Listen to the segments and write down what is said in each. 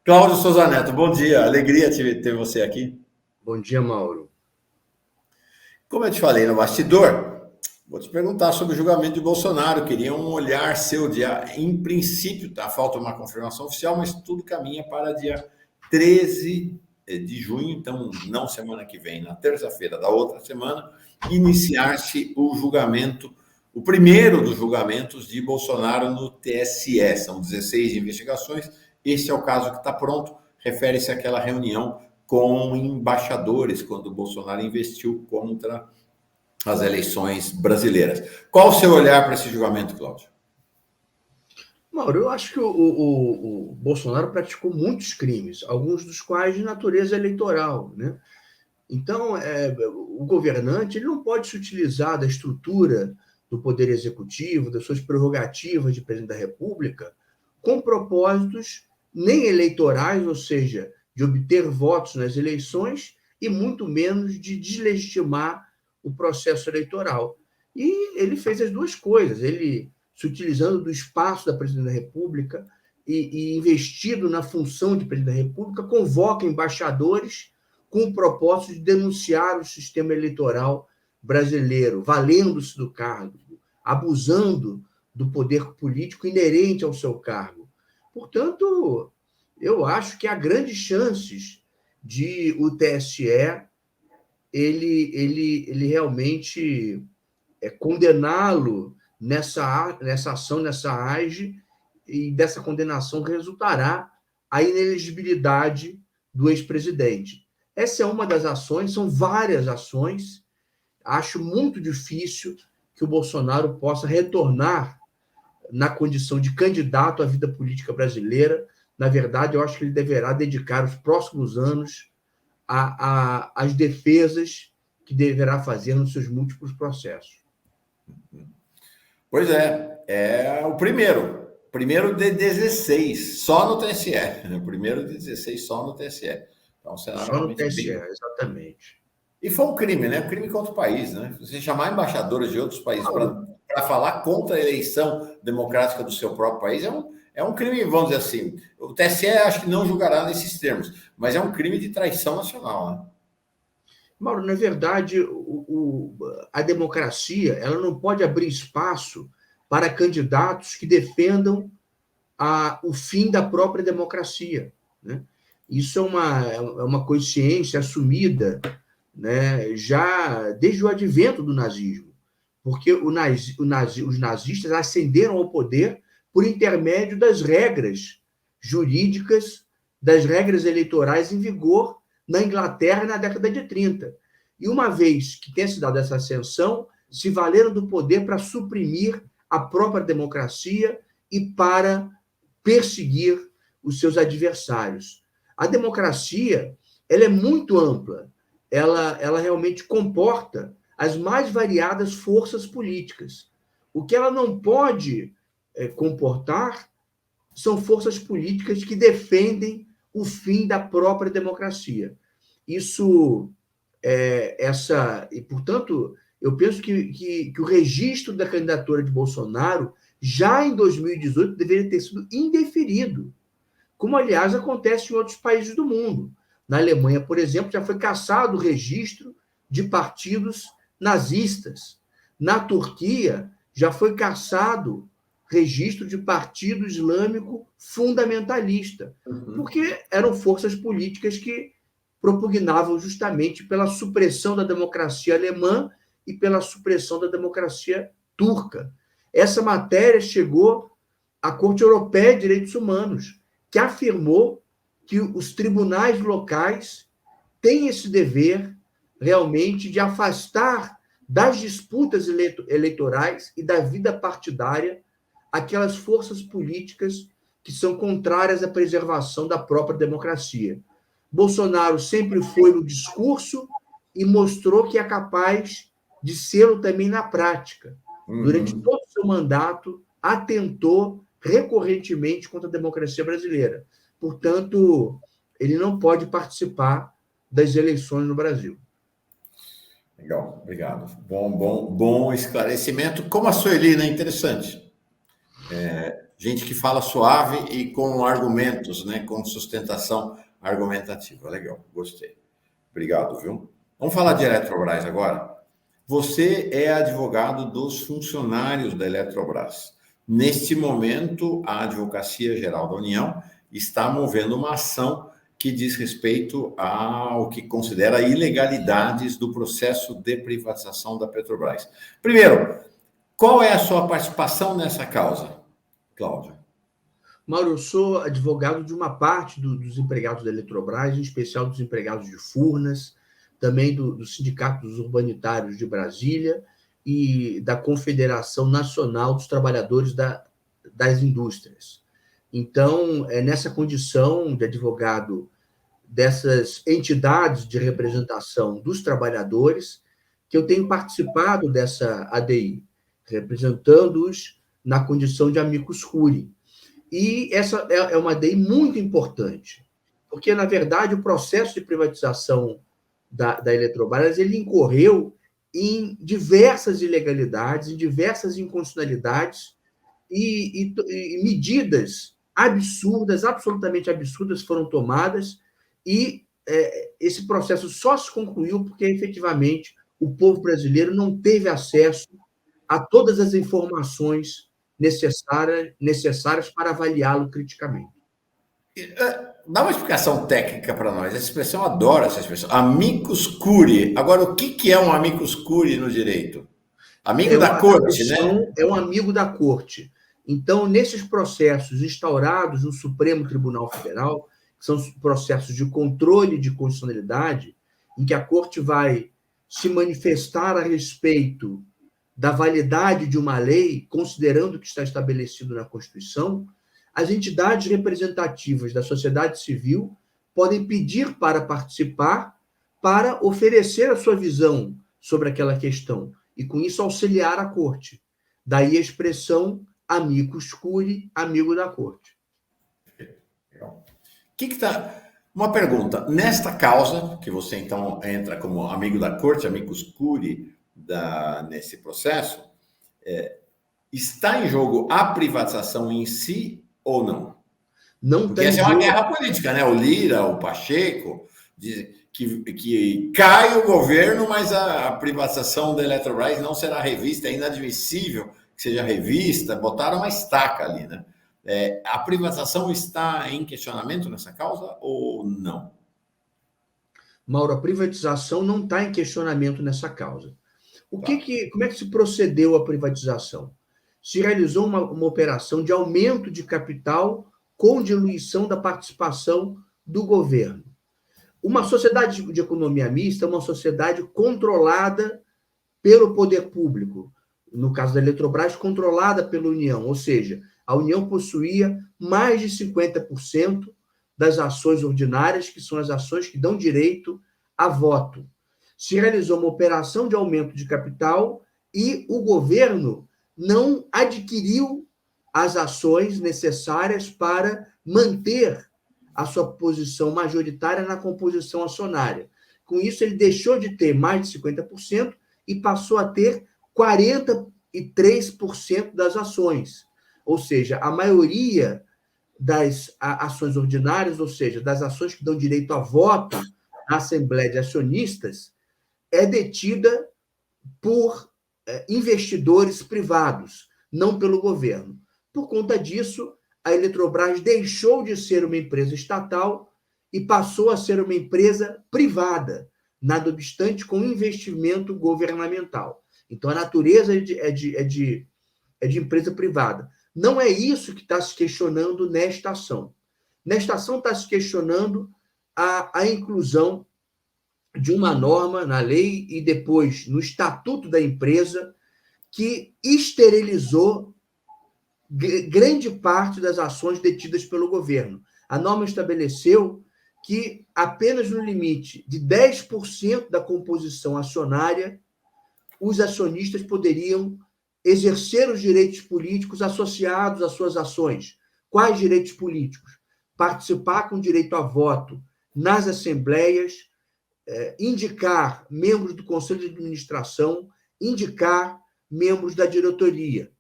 Cláudio Souza Neto, bom dia. Alegria ter você aqui. Bom dia, Mauro. Como eu te falei no bastidor, vou te perguntar sobre o julgamento de Bolsonaro. Queria um olhar seu em princípio, tá? Falta uma confirmação oficial, mas tudo caminha para dia 13 de junho, então não semana que vem, na terça-feira da outra semana, iniciar-se o julgamento, o primeiro dos julgamentos de Bolsonaro no TSE. São 16 investigações. Este é o caso que está pronto, refere-se àquela reunião com embaixadores, quando o Bolsonaro investiu contra as eleições brasileiras. Qual o seu olhar para esse julgamento, Cláudio? Mauro, eu acho que o Bolsonaro praticou muitos crimes, alguns dos quais de natureza eleitoral, né? Então, o governante ele não pode se utilizar da estrutura do Poder Executivo, das suas prerrogativas de presidente da República, com propósitos nem eleitorais, ou seja, de obter votos nas eleições, e muito menos de deslegitimar o processo eleitoral. E ele fez as duas coisas. Ele, se utilizando do espaço da presidência da República e investido na função de presidente da República, convoca embaixadores com o propósito de denunciar o sistema eleitoral brasileiro, valendo-se do cargo, abusando do poder político inerente ao seu cargo. Portanto, eu acho que há grandes chances de o TSE ele realmente condená-lo nessa ação, nessa AGE, e dessa condenação resultará a inelegibilidade do ex-presidente. Essa é uma das ações, são várias ações. Acho muito difícil que o Bolsonaro possa retornar na condição de candidato à vida política brasileira. Na verdade, eu acho que ele deverá dedicar os próximos anos às defesas que deverá fazer nos seus múltiplos processos. Pois é o primeiro de 16, só no TSE. O primeiro de 16, só no TSE. Então, um cenário só no TSE, bem... exatamente. E foi um crime, né? Um crime contra o país, né? Você chamar embaixadores de outros países para falar contra a eleição democrática do seu próprio país é um crime, vamos dizer assim. O TSE acho que não julgará nesses termos, mas é um crime de traição nacional, né? Mauro, na verdade, a democracia ela não pode abrir espaço para candidatos que defendam o fim da própria democracia, né? Isso é uma consciência assumida, né, já desde o advento do nazismo, porque os nazistas ascenderam ao poder por intermédio das regras jurídicas, das regras eleitorais em vigor na Inglaterra na década de 30. E uma vez que tenha se dado essa ascensão, se valeram do poder para suprimir a própria democracia e para perseguir os seus adversários. A democracia ela é muito ampla, ela realmente comporta as mais variadas forças políticas. O que ela não pode comportar são forças políticas que defendem o fim da própria democracia. E, portanto, eu penso que o registro da candidatura de Bolsonaro, já em 2018, deveria ter sido indeferido, como, aliás, acontece em outros países do mundo. Na Alemanha, por exemplo, já foi cassado o registro de partidos nazistas. Na Turquia, já foi cassado registro de partido islâmico fundamentalista, porque eram forças políticas que propugnavam justamente pela supressão da democracia alemã e pela supressão da democracia turca. Essa matéria chegou à Corte Europeia de Direitos Humanos, que afirmou que os tribunais locais têm esse dever realmente de afastar das disputas eleitorais e da vida partidária aquelas forças políticas que são contrárias à preservação da própria democracia. Bolsonaro sempre foi no discurso e mostrou que é capaz de ser também na prática. Durante todo o seu mandato, atentou recorrentemente contra a democracia brasileira. Portanto, ele não pode participar das eleições no Brasil. Legal, obrigado. Bom esclarecimento. Como a Sueli, né? Interessante. Gente que fala suave e com argumentos, né? Com sustentação argumentativa. Legal, gostei. Obrigado, viu? Vamos falar de Eletrobras agora? Você é advogado dos funcionários da Eletrobras. Neste momento, a Advocacia Geral da União está movendo uma ação que diz respeito ao que considera ilegalidades do processo de privatização da Petrobras. Primeiro, qual é a sua participação nessa causa, Cláudio? Mauro, eu sou advogado de uma parte dos empregados da Eletrobras, em especial dos empregados de Furnas, também do Sindicato dos Urbanitários de Brasília e da Confederação Nacional dos Trabalhadores das Indústrias. Então, é nessa condição de advogado dessas entidades de representação dos trabalhadores que eu tenho participado dessa ADI, representando-os na condição de amicus curiae. E essa é uma ADI muito importante, porque, na verdade, o processo de privatização da Eletrobras ele incorreu em diversas ilegalidades, em diversas inconstitucionalidades e medidas absurdas, absolutamente absurdas, foram tomadas e esse processo só se concluiu porque, efetivamente, o povo brasileiro não teve acesso a todas as informações necessárias para avaliá-lo criticamente. Dá uma explicação técnica para nós. Essa expressão, eu adoro essa expressão. Amicus curiae. Agora, o que é um amicus curiae no direito? Amigo da corte, né? É um amigo da corte. Então, nesses processos instaurados no Supremo Tribunal Federal, que são processos de controle de constitucionalidade, em que a corte vai se manifestar a respeito da validade de uma lei, considerando o que está estabelecido na Constituição, as entidades representativas da sociedade civil podem pedir para participar, para oferecer a sua visão sobre aquela questão, e com isso auxiliar a corte. Daí a expressão amicus curiae, amigo da corte. Uma pergunta. Nesta causa, que você então entra como amigo da corte, amicus curiae, nesse processo, está em jogo a privatização em si ou não? Não Porque tem essa é uma guerra política, né? O Lira, o Pacheco, que cai o governo, mas a privatização da Eletrobras não será revista, é inadmissível que seja revista, botaram uma estaca ali, né? A privatização está em questionamento nessa causa ou não? Mauro, a privatização não está em questionamento nessa causa. Como é que se procedeu a privatização? Se realizou uma operação de aumento de capital com diluição da participação do governo. Uma sociedade de economia mista é uma sociedade controlada pelo poder público, no caso da Eletrobras, controlada pela União, ou seja, a União possuía mais de 50% das ações ordinárias, que são as ações que dão direito a voto. Se realizou uma operação de aumento de capital e o governo não adquiriu as ações necessárias para manter a sua posição majoritária na composição acionária. Com isso, ele deixou de ter mais de 50% e passou a ter 43% das ações. Ou seja, a maioria das ações ordinárias, ou seja, das ações que dão direito a voto na Assembleia de Acionistas, é detida por investidores privados, não pelo governo. Por conta disso, a Eletrobras deixou de ser uma empresa estatal e passou a ser uma empresa privada, nada obstante com investimento governamental. Então, a natureza é de empresa privada. Não é isso que está se questionando nesta ação. Nesta ação está se questionando a inclusão de uma norma na lei e depois no estatuto da empresa que esterilizou grande parte das ações detidas pelo governo. A norma estabeleceu que apenas no limite de 10% da composição acionária os acionistas poderiam exercer os direitos políticos associados às suas ações. Quais direitos políticos? Participar com direito a voto nas assembleias, indicar membros do conselho de administração, indicar membros da diretoria.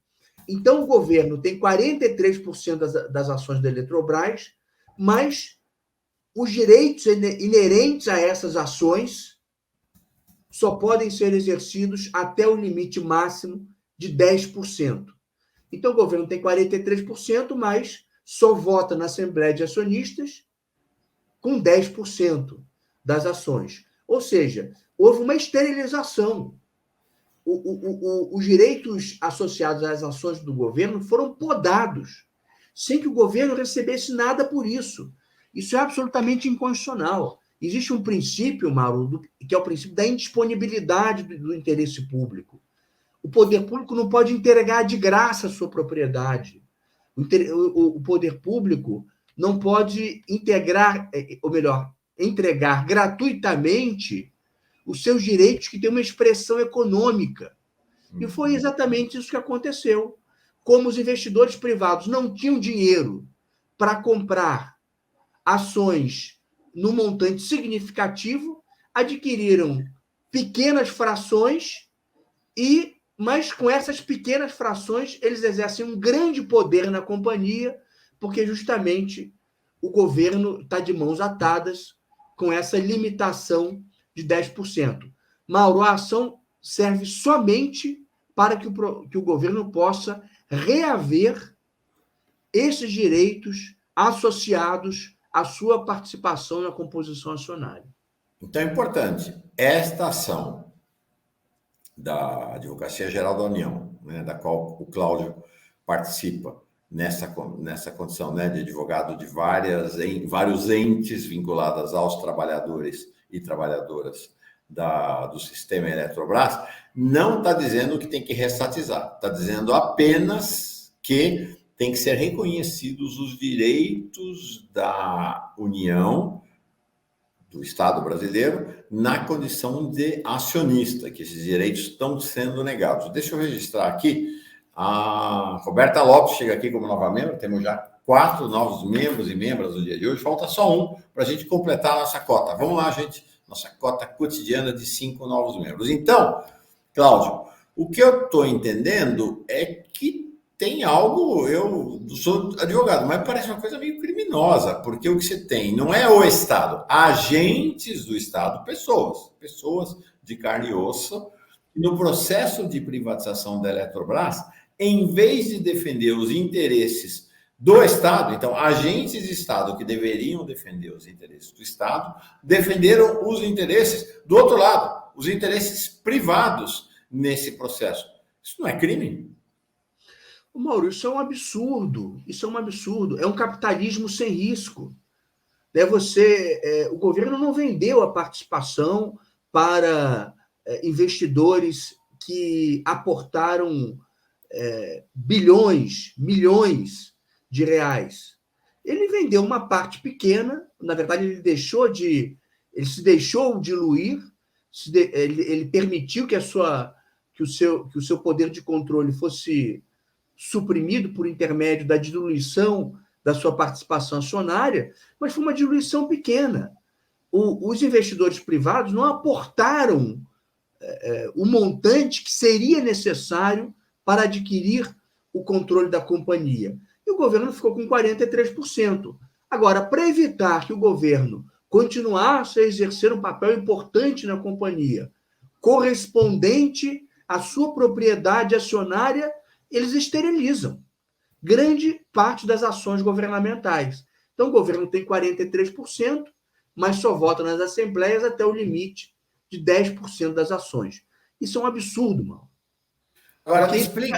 Então, o governo tem 43% das ações da Eletrobras, mas os direitos inerentes a essas ações só podem ser exercidos até o limite máximo de 10%. Então, o governo tem 43%, mas só vota na Assembleia de Acionistas com 10% das ações. Ou seja, houve uma esterilização. Os direitos associados às ações do governo foram podados, sem que o governo recebesse nada por isso. Isso é absolutamente inconstitucional. Existe um princípio, Mauro, que é o princípio da indisponibilidade do interesse público. O poder público não pode entregar de graça a sua propriedade. O poder público não pode entregar gratuitamente os seus direitos que têm uma expressão econômica. E foi exatamente isso que aconteceu. Como os investidores privados não tinham dinheiro para comprar ações num montante significativo, adquiriram pequenas frações mas com essas pequenas frações eles exercem um grande poder na companhia, porque justamente o governo está de mãos atadas com essa limitação de 10%. Mauro, a ação serve somente para que o governo possa reaver esses direitos associados à sua participação na composição acionária. Então é importante, esta ação da Advocacia Geral da União, né, da qual o Cláudio participa, nessa condição, né, de advogado de vários entes vinculados aos trabalhadores e trabalhadoras do sistema Eletrobras, não está dizendo que tem que restatizar, está dizendo apenas que tem que ser reconhecidos os direitos da União, do Estado brasileiro, na condição de acionista, que esses direitos estão sendo negados. Deixa eu registrar aqui, a Roberta Lopes chega aqui como nova membro, temos já 4 novos membros e membras no dia de hoje, falta só um para a gente completar a nossa cota. Vamos lá, gente, nossa cota cotidiana de 5 novos membros. Então, Cláudio, o que eu estou entendendo é que tem algo, eu sou advogado, mas parece uma coisa meio criminosa, porque o que você tem não é o Estado, agentes do Estado, pessoas de carne e osso, no processo de privatização da Eletrobras, em vez de defender os interesses do Estado, então agentes de Estado que deveriam defender os interesses do Estado, defenderam os interesses do outro lado, os interesses privados nesse processo. Isso não é crime? Mauro, isso é um absurdo. Isso é um absurdo. É um capitalismo sem risco. O governo não vendeu a participação para investidores que aportaram bilhões, milhões de reais. Ele vendeu uma parte pequena. Na verdade, ele se deixou diluir. Ele permitiu que o seu poder de controle fosse suprimido por intermédio da diluição da sua participação acionária, mas foi uma diluição pequena. Os investidores privados não aportaram o montante que seria necessário para adquirir o controle da companhia. E o governo ficou com 43%. Agora, para evitar que o governo continuasse a exercer um papel importante na companhia, correspondente à sua propriedade acionária, eles esterilizam grande parte das ações governamentais. Então, o governo tem 43%, mas só vota nas assembleias até o limite de 10% das ações. Isso é um absurdo, mano. Agora, me explica.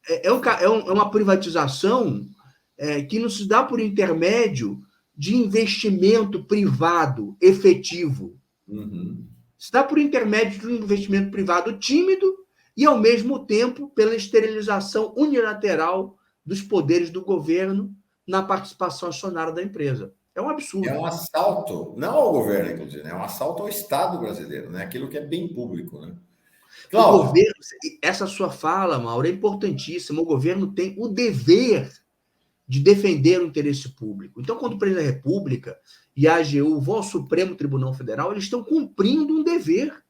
É uma privatização que não se dá por intermédio de investimento privado efetivo. Uhum. Se dá por intermédio de um investimento privado tímido e, ao mesmo tempo, pela esterilização unilateral dos poderes do governo na participação acionária da empresa. É um absurdo. É um assalto, não ao governo, inclusive, é um assalto ao Estado brasileiro, né? Aquilo que é bem público, né? Cláudio, o governo, essa sua fala, Mauro, é importantíssima. O governo tem o dever de defender o interesse público. Então, quando o presidente da República e a AGU vão ao Supremo Tribunal Federal, eles estão cumprindo um dever,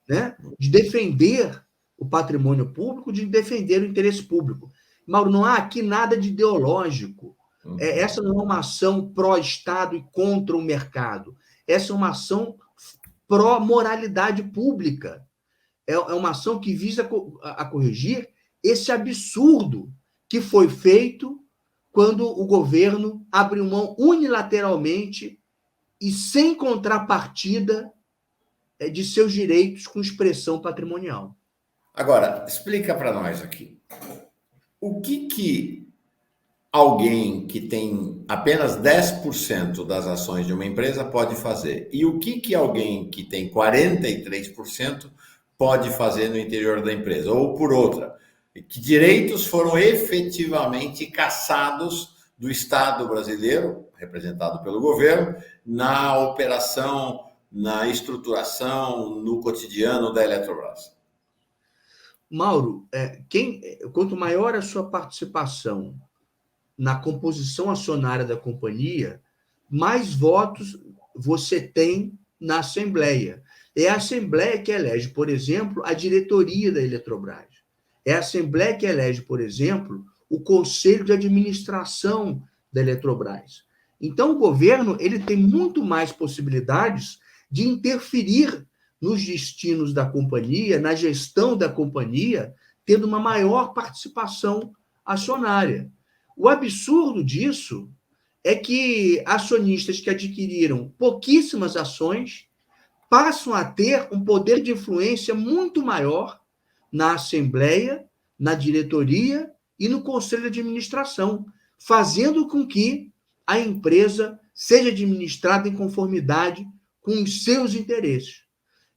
né, de defender o patrimônio público, de defender o interesse público. Mauro, não há aqui nada de ideológico. Essa não é uma ação pró-Estado e contra o mercado. Essa é uma ação pró-moralidade pública. É uma ação que visa a corrigir esse absurdo que foi feito quando o governo abriu mão unilateralmente e sem contrapartida de seus direitos com expressão patrimonial. Agora, explica para nós aqui. O que alguém que tem apenas 10% das ações de uma empresa pode fazer? E o que alguém que tem 43% pode fazer no interior da empresa? Ou por outra, que direitos foram efetivamente cassados do Estado brasileiro, representado pelo governo, na operação, na estruturação, no cotidiano da Eletrobras? Mauro, quanto maior a sua participação na composição acionária da companhia, mais votos você tem na Assembleia. É a Assembleia que elege, por exemplo, a diretoria da Eletrobras. É a Assembleia que elege, por exemplo, o Conselho de Administração da Eletrobras. Então, o governo ele tem muito mais possibilidades de interferir nos destinos da companhia, na gestão da companhia, tendo uma maior participação acionária. O absurdo disso é que acionistas que adquiriram pouquíssimas ações passam a ter um poder de influência muito maior na Assembleia, na diretoria e no Conselho de Administração, fazendo com que a empresa seja administrada em conformidade com os seus interesses.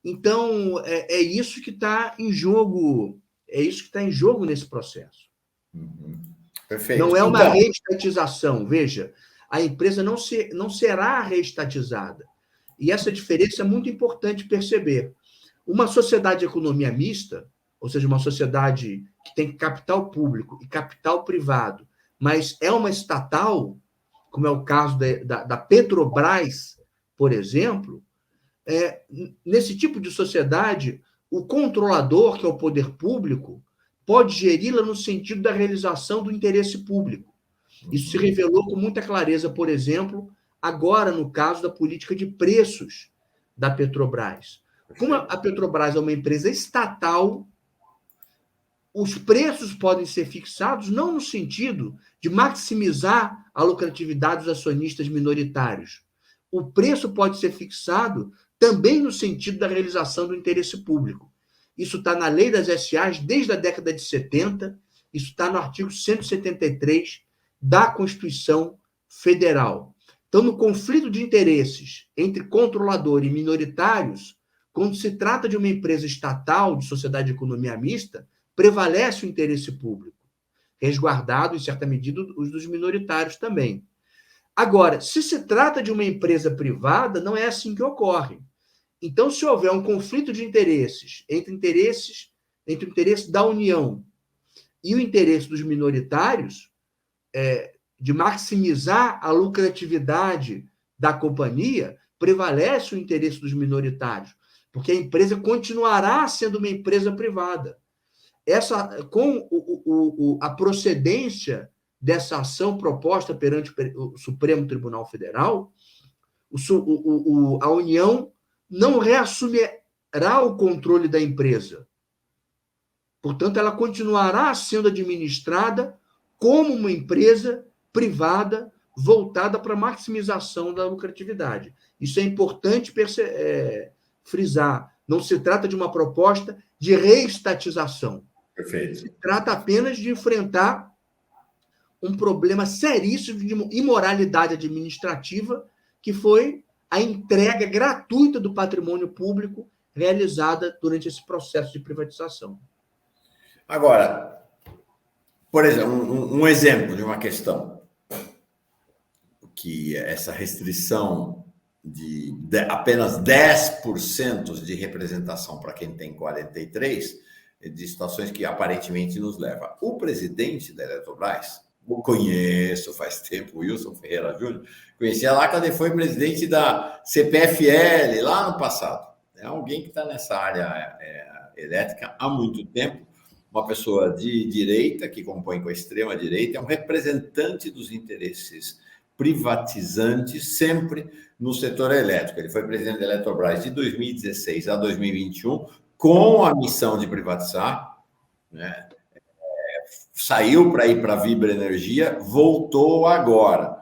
Então, é isso que está em jogo, nesse processo. Perfeito. Não é uma reestatização. Veja, a empresa não será reestatizada. E essa diferença é muito importante perceber. Uma sociedade de economia mista, ou seja, uma sociedade que tem capital público e capital privado, mas é uma estatal, como é o caso da Petrobras, por exemplo, nesse tipo de sociedade, o controlador, que é o poder público, pode geri-la no sentido da realização do interesse público. Isso se revelou com muita clareza, por exemplo, agora no caso da política de preços da Petrobras. Como a Petrobras é uma empresa estatal, os preços podem ser fixados não no sentido de maximizar a lucratividade dos acionistas minoritários. O preço pode ser fixado também no sentido da realização do interesse público. Isso está na lei das SAs desde a década de 70, isso está no artigo 173 da Constituição Federal. Então, no conflito de interesses entre controlador e minoritários, quando se trata de uma empresa estatal, de sociedade de economia mista, prevalece o interesse público, resguardado, em certa medida, os dos minoritários também. Agora, se se trata de uma empresa privada, não é assim que ocorre. Então, se houver um conflito de interesses entre o interesse da União e o interesse dos minoritários, de maximizar a lucratividade da companhia, prevalece o interesse dos minoritários, porque a empresa continuará sendo uma empresa privada. Com a procedência dessa ação proposta perante o Supremo Tribunal Federal, a União não reassumirá o controle da empresa. Portanto, ela continuará sendo administrada como uma empresa privada voltada para a maximização da lucratividade. Isso é importante frisar. Não se trata de uma proposta de reestatização. Perfeito. Se trata apenas de enfrentar um problema seríssimo de imoralidade administrativa, que foi a entrega gratuita do patrimônio público realizada durante esse processo de privatização. Agora, por exemplo, um exemplo de uma questão que essa restrição de apenas 10% de representação para quem tem 43%, de situações que aparentemente nos leva. O presidente da Eletrobras, eu conheço faz tempo, Wilson Ferreira Júnior, conhecia lá quando ele foi presidente da CPFL, lá no passado. É alguém que está nessa área elétrica há muito tempo, uma pessoa de direita, que compõe com a extrema-direita, é um representante dos interesses privatizantes sempre no setor elétrico. Ele foi presidente da Eletrobras de 2016 a 2021, com a missão de privatizar, né? Saiu para ir para a Vibra Energia, voltou agora.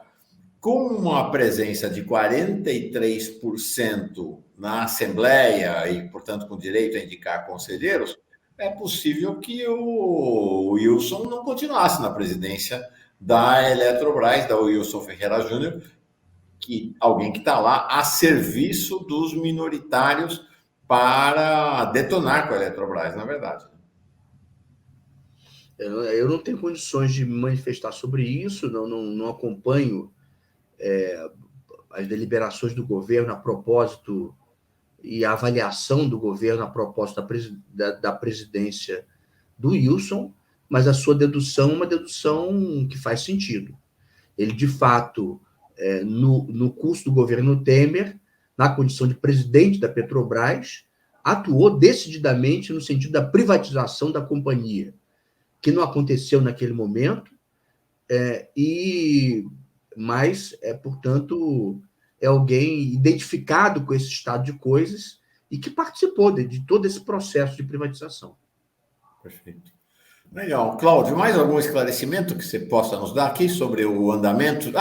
Com uma presença de 43% na Assembleia e, portanto, com direito a indicar conselheiros, é possível que o Wilson não continuasse na presidência da Eletrobras, da Wilson Ferreira Júnior, alguém que está lá a serviço dos minoritários para detonar com a Eletrobras, na verdade. Eu não tenho condições de me manifestar sobre isso, não acompanho as deliberações do governo a propósito e a avaliação do governo a propósito da presidência do Wilson, mas a sua dedução é uma dedução que faz sentido. Ele, de fato, no curso do governo Temer, na condição de presidente da Petrobras, atuou decididamente no sentido da privatização da companhia, que não aconteceu naquele momento, mas, portanto, é alguém identificado com esse estado de coisas e que participou de todo esse processo de privatização. Perfeito. Legal. Cláudio, mais algum esclarecimento que você possa nos dar aqui sobre o andamento?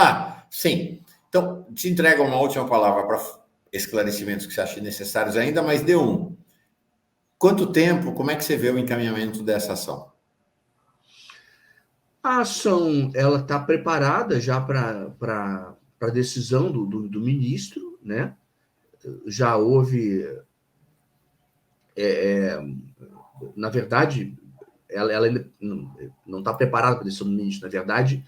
Sim. Então, te entrego uma última palavra para esclarecimentos que você acha necessários ainda, mas dê um. Quanto tempo, como é que você vê o encaminhamento dessa ação? A ação ela está preparada já para a decisão do ministro, né? Já houve, na verdade, ela ainda não está preparada para a decisão do ministro. Na verdade,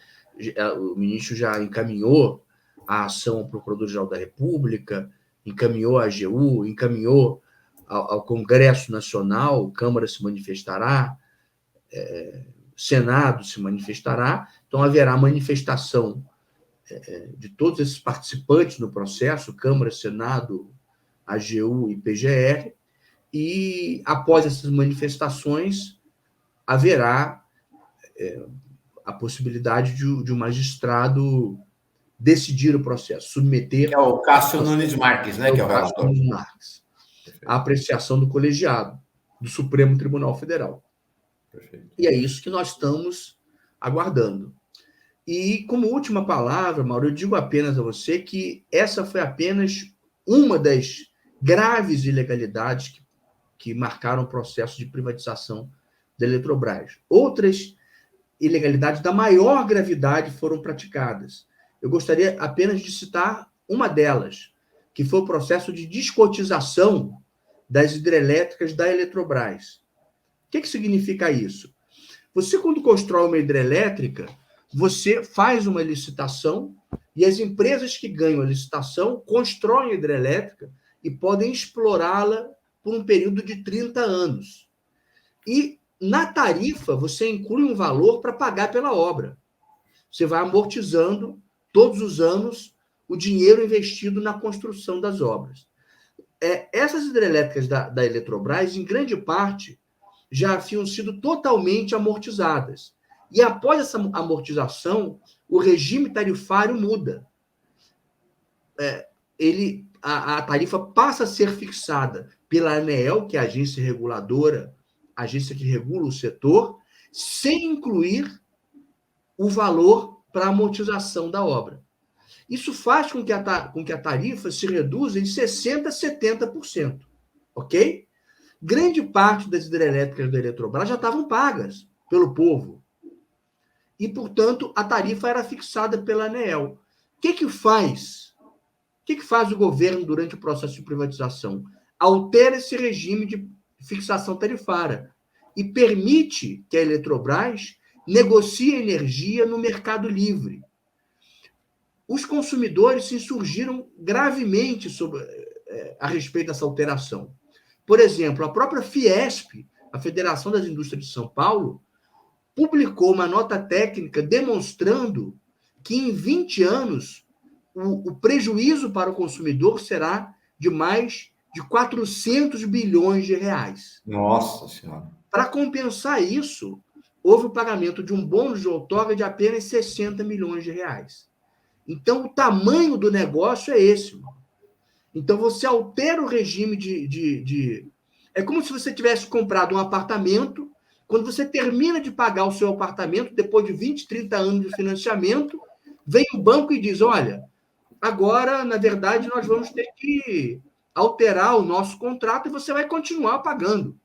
o ministro já encaminhou a ação ao Procurador-Geral da República, encaminhou à AGU, encaminhou ao Congresso Nacional, Câmara se manifestará, Senado se manifestará, então haverá manifestação de todos esses participantes no processo, Câmara, Senado, AGU e PGR, e após essas manifestações haverá a possibilidade de um magistrado decidir o processo, submeter... É o Cássio Nunes Marques, né? Que é o Cássio relator. Nunes Marques, a apreciação do colegiado do Supremo Tribunal Federal. Perfeito. E é isso que nós estamos aguardando. E, como última palavra, Mauro, eu digo apenas a você que essa foi apenas uma das graves ilegalidades que marcaram o processo de privatização da Eletrobras. Outras ilegalidades da maior gravidade foram praticadas. Eu gostaria apenas de citar uma delas, que foi o processo de descotização das hidrelétricas da Eletrobras. O que significa isso? Você, quando constrói uma hidrelétrica, você faz uma licitação e as empresas que ganham a licitação constroem a hidrelétrica e podem explorá-la por um período de 30 anos. E, na tarifa, você inclui um valor para pagar pela obra. Você vai amortizando, todos os anos, o dinheiro investido na construção das obras. Essas hidrelétricas da Eletrobras, em grande parte, já haviam sido totalmente amortizadas. E após essa amortização, o regime tarifário muda. A tarifa passa a ser fixada pela ANEEL, que é a agência reguladora, a agência que regula o setor, sem incluir o valor para a amortização da obra. Isso faz com que a tarifa se reduza em 60% a 70%. Ok? Grande parte das hidrelétricas da Eletrobras já estavam pagas pelo povo. E, portanto, a tarifa era fixada pela ANEEL. O que faz o governo durante o processo de privatização? Altera esse regime de fixação tarifária e permite que a Eletrobras negocie energia no mercado livre. Os consumidores se insurgiram gravemente a respeito dessa alteração. Por exemplo, a própria Fiesp, a Federação das Indústrias de São Paulo, publicou uma nota técnica demonstrando que em 20 anos o prejuízo para o consumidor será de mais de 400 bilhões de reais. Nossa Senhora. Para compensar isso, houve o pagamento de um bônus de outorga de apenas 60 milhões de reais. Então, o tamanho do negócio é esse. Mano. Então, você altera o regime É como se você tivesse comprado um apartamento, quando você termina de pagar o seu apartamento, depois de 20, 30 anos de financiamento, vem o banco e diz, olha, agora, na verdade, nós vamos ter que alterar o nosso contrato e você vai continuar pagando,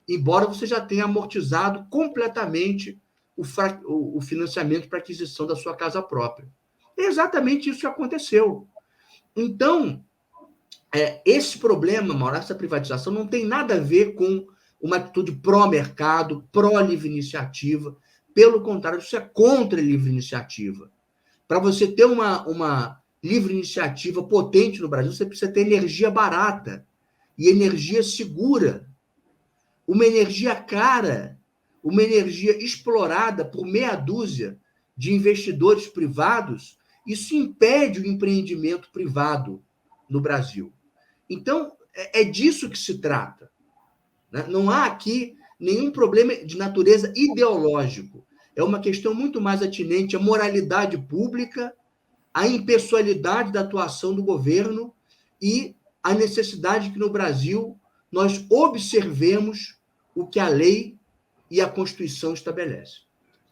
embora você já tenha amortizado completamente o financiamento para aquisição da sua casa própria. É exatamente isso que aconteceu. Então, esse problema, Mauro, essa privatização, não tem nada a ver com uma atitude pró-mercado, pró-livre iniciativa. Pelo contrário, isso é contra a livre iniciativa. Para você ter uma livre iniciativa potente no Brasil, você precisa ter energia barata e energia segura. Uma energia cara, uma energia explorada por meia dúzia de investidores privados, isso impede o empreendimento privado no Brasil. Então, é disso que se trata. Né? Não há aqui nenhum problema de natureza ideológico. É uma questão muito mais atinente à moralidade pública, à impessoalidade da atuação do governo e à necessidade que no Brasil nós observemos o que a lei e a Constituição estabelecem.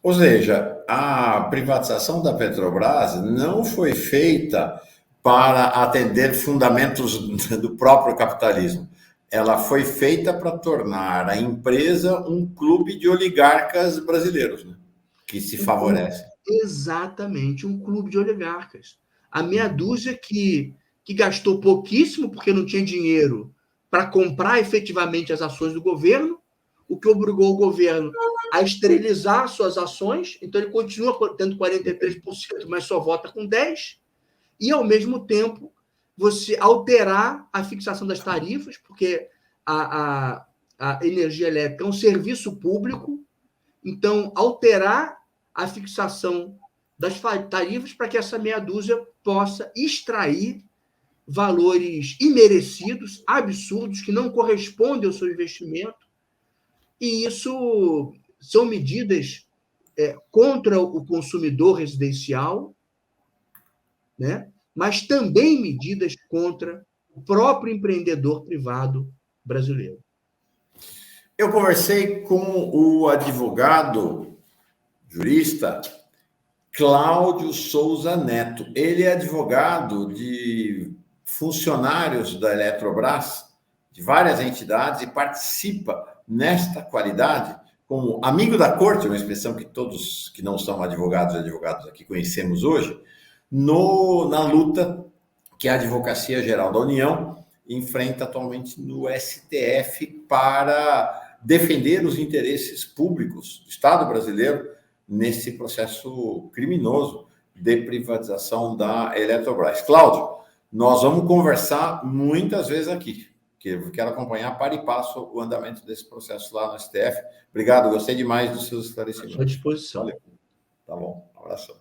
Ou seja, a privatização da Petrobras não foi feita para atender fundamentos do próprio capitalismo. Ela foi feita para tornar a empresa um clube de oligarcas brasileiros, né? Que se favorecem. Exatamente, um clube de oligarcas. A meia dúzia que gastou pouquíssimo porque não tinha dinheiro para comprar efetivamente as ações do governo, o que obrigou o governo a esterilizar suas ações, então ele continua tendo 43%, mas só vota com 10%, e, ao mesmo tempo, você alterar a fixação das tarifas, porque a energia elétrica é um serviço público, então, alterar a fixação das tarifas para que essa meia dúzia possa extrair valores imerecidos, absurdos, que não correspondem ao seu investimento, e isso são medidas contra o consumidor residencial, né? Mas também medidas contra o próprio empreendedor privado brasileiro. Eu conversei com o advogado, jurista, Cláudio Souza Neto. Ele é advogado de funcionários da Eletrobras, de várias entidades, e participa nesta qualidade como amigo da corte, uma expressão que todos que não são advogados e advogados aqui conhecemos hoje, na luta que a Advocacia Geral da União enfrenta atualmente no STF para defender os interesses públicos do Estado brasileiro nesse processo criminoso de privatização da Eletrobras. Cláudio, nós vamos conversar muitas vezes aqui, que eu quero acompanhar para e passo o andamento desse processo lá no STF. Obrigado, gostei demais dos seus esclarecimentos. À sua disposição. Valeu. Tá bom, um abraço.